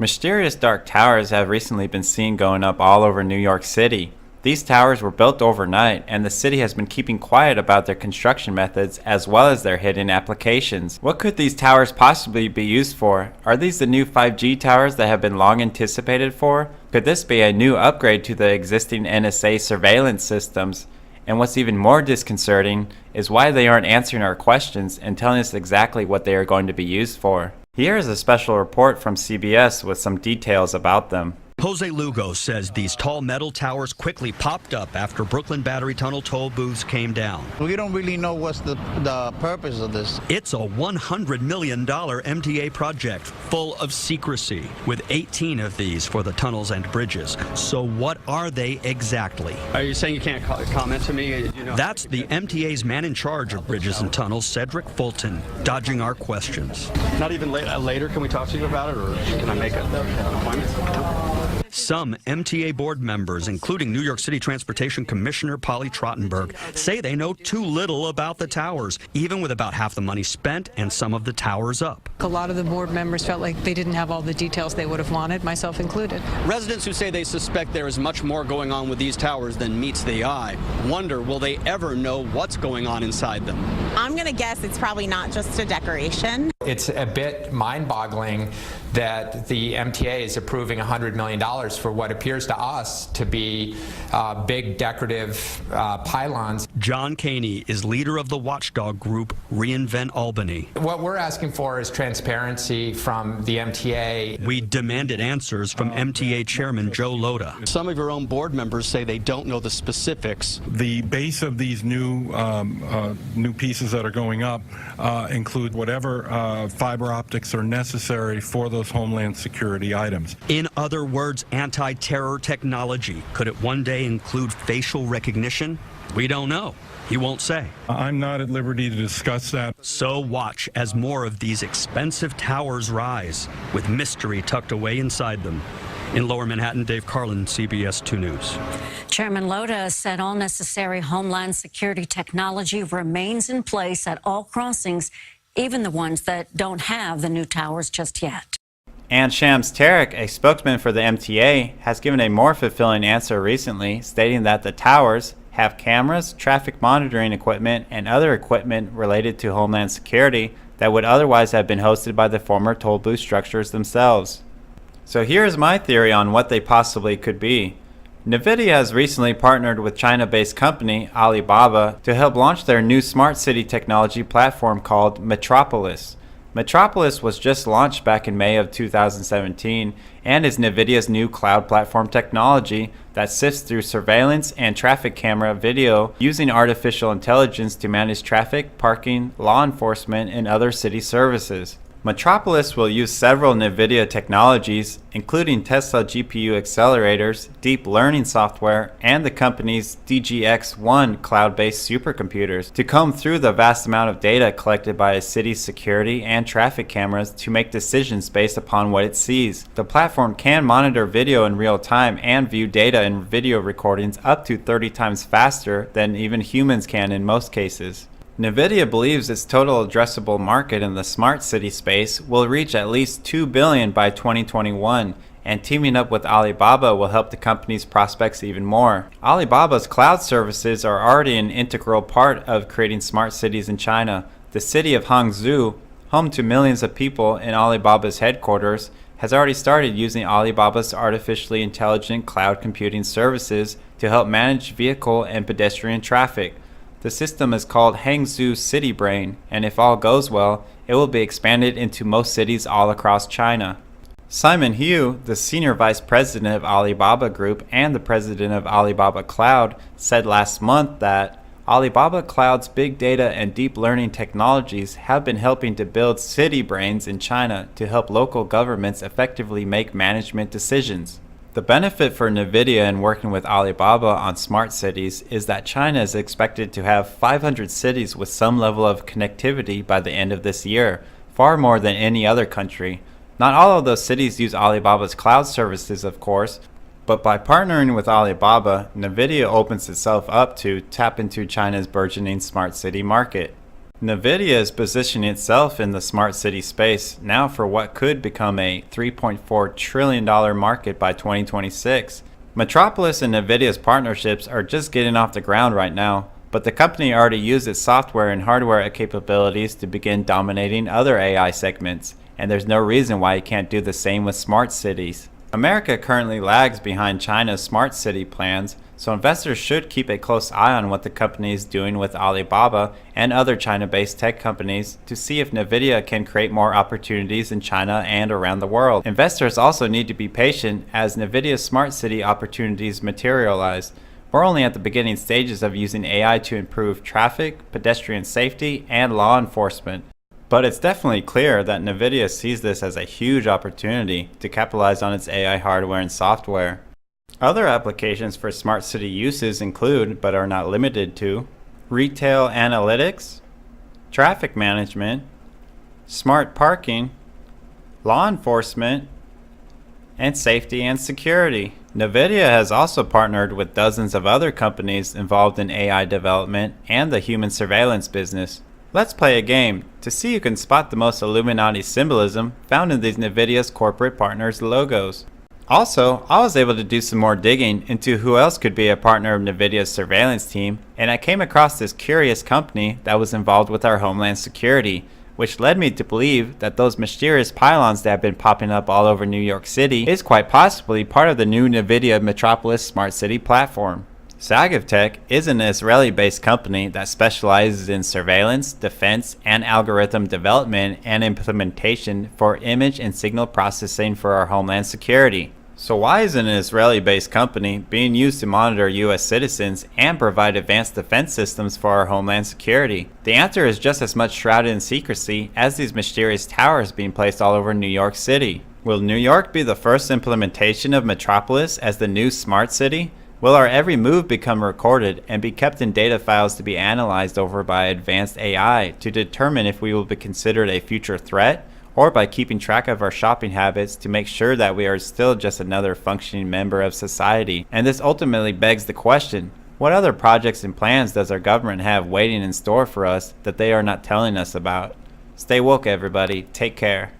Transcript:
Mysterious dark towers have recently been seen going up all over New York City. These towers were built overnight, and the city has been keeping quiet about their construction methods as well as their hidden applications. What could these towers possibly be used for? Are these the new 5G towers that have been long anticipated for? Could this be a new upgrade to the existing NSA surveillance systems? And what's even more disconcerting is why they aren't answering our questions and telling us exactly what they are going to be used for. Here is a special report from CBS with some details about them. Jose Lugo says these tall metal towers quickly popped up after Brooklyn Battery Tunnel toll booths came down. We don't really know what's the purpose of this. It's a $100 million MTA project full of secrecy, with 18 of these for the tunnels and bridges. So what are they exactly? Are you saying you can't comment to me? That's the MTA's man in charge of bridges and tunnels, Cedric Fulton, dodging our questions. Not even later can we talk to you about it, or can I make an appointment? Some MTA board members, including New York City Transportation Commissioner Polly Trottenberg, say they know too little about the towers, even with about half the money spent and some of the towers up. A lot of the board members felt like they didn't have all the details they would have wanted, myself included. Residents who say they suspect there is much more going on with these towers than meets the eye wonder, will they ever know what's going on inside them? I'm going to guess it's probably not just a decoration. It's a bit mind-boggling that the MTA is approving $100 million for what appears to us to be big decorative pylons. John Caney is leader of the watchdog group Reinvent Albany. What we're asking for is transparency from the MTA. We demanded answers from MTA Chairman Joe Loda. Some of your own board members say they don't know the specifics. The base of these new pieces that are going up include whatever fiber optics are necessary for those homeland security items. In other words, anti-terror technology. Could it one day include facial recognition? We don't know. He won't say. I'm not at liberty to discuss that. So watch as more of these expensive towers rise, with mystery tucked away inside them. In Lower Manhattan, Dave Carlin, CBS 2 News. Chairman Loda said all necessary homeland security technology remains in place at all crossings, even the ones that don't have the new towers just yet. And Shams Tarek, a spokesman for the MTA, has given a more fulfilling answer recently, stating that the towers have cameras, traffic monitoring equipment, and other equipment related to homeland security that would otherwise have been hosted by the former toll booth structures themselves. So here's my theory on what they possibly could be. NVIDIA has recently partnered with China-based company Alibaba to help launch their new smart city technology platform called Metropolis. Metropolis was just launched back in May of 2017 and is NVIDIA's new cloud platform technology that sifts through surveillance and traffic camera video using artificial intelligence to manage traffic, parking, law enforcement, and other city services. Metropolis will use several NVIDIA technologies, including Tesla GPU accelerators, deep learning software, and the company's DGX-1 cloud-based supercomputers to comb through the vast amount of data collected by a city's security and traffic cameras to make decisions based upon what it sees. The platform can monitor video in real time and view data and video recordings up to 30 times faster than even humans can in most cases. NVIDIA believes its total addressable market in the smart city space will reach at least $2 billion by 2021, and teaming up with Alibaba will help the company's prospects even more. Alibaba's cloud services are already an integral part of creating smart cities in China. The city of Hangzhou, home to millions of people in Alibaba's headquarters, has already started using Alibaba's artificially intelligent cloud computing services to help manage vehicle and pedestrian traffic. The system is called Hangzhou City Brain, and if all goes well, it will be expanded into most cities all across China. Simon Hu, the senior vice president of Alibaba Group and the president of Alibaba Cloud, said last month that Alibaba Cloud's big data and deep learning technologies have been helping to build city brains in China to help local governments effectively make management decisions. The benefit for NVIDIA in working with Alibaba on smart cities is that China is expected to have 500 cities with some level of connectivity by the end of this year, far more than any other country. Not all of those cities use Alibaba's cloud services, of course, but by partnering with Alibaba, NVIDIA opens itself up to tap into China's burgeoning smart city market. NVIDIA is positioning itself in the smart city space now for what could become a $3.4 trillion market by 2026. Metropolis and NVIDIA's partnerships are just getting off the ground right now, but the company already used its software and hardware capabilities to begin dominating other AI segments, and there's no reason why it can't do the same with smart cities. America currently lags behind China's smart city plans, so investors should keep a close eye on what the company is doing with Alibaba and other China-based tech companies to see if NVIDIA can create more opportunities in China and around the world. Investors also need to be patient as NVIDIA's smart city opportunities materialize. We're only at the beginning stages of using AI to improve traffic, pedestrian safety, and law enforcement. But it's definitely clear that NVIDIA sees this as a huge opportunity to capitalize on its AI hardware and software. Other applications for smart city uses include, but are not limited to, retail analytics, traffic management, smart parking, law enforcement, and safety and security. NVIDIA has also partnered with dozens of other companies involved in AI development and the human surveillance business. Let's play a game to see who can spot the most Illuminati symbolism found in these NVIDIA's corporate partners' logos. Also, I was able to do some more digging into who else could be a partner of NVIDIA's surveillance team, and I came across this curious company that was involved with our homeland security, which led me to believe that those mysterious pylons that have been popping up all over New York City is quite possibly part of the new NVIDIA Metropolis Smart City platform. Sagivtech is an Israeli-based company that specializes in surveillance, defense, and algorithm development and implementation for image and signal processing for our homeland security. So why is an Israeli-based company being used to monitor U.S. citizens and provide advanced defense systems for our homeland security? The answer is just as much shrouded in secrecy as these mysterious towers being placed all over New York City. Will New York be the first implementation of Metropolis as the new smart city? Will our every move become recorded and be kept in data files to be analyzed over by advanced AI to determine if we will be considered a future threat, or by keeping track of our shopping habits to make sure that we are still just another functioning member of society? And this ultimately begs the question, what other projects and plans does our government have waiting in store for us that they are not telling us about? Stay woke, everybody. Take care.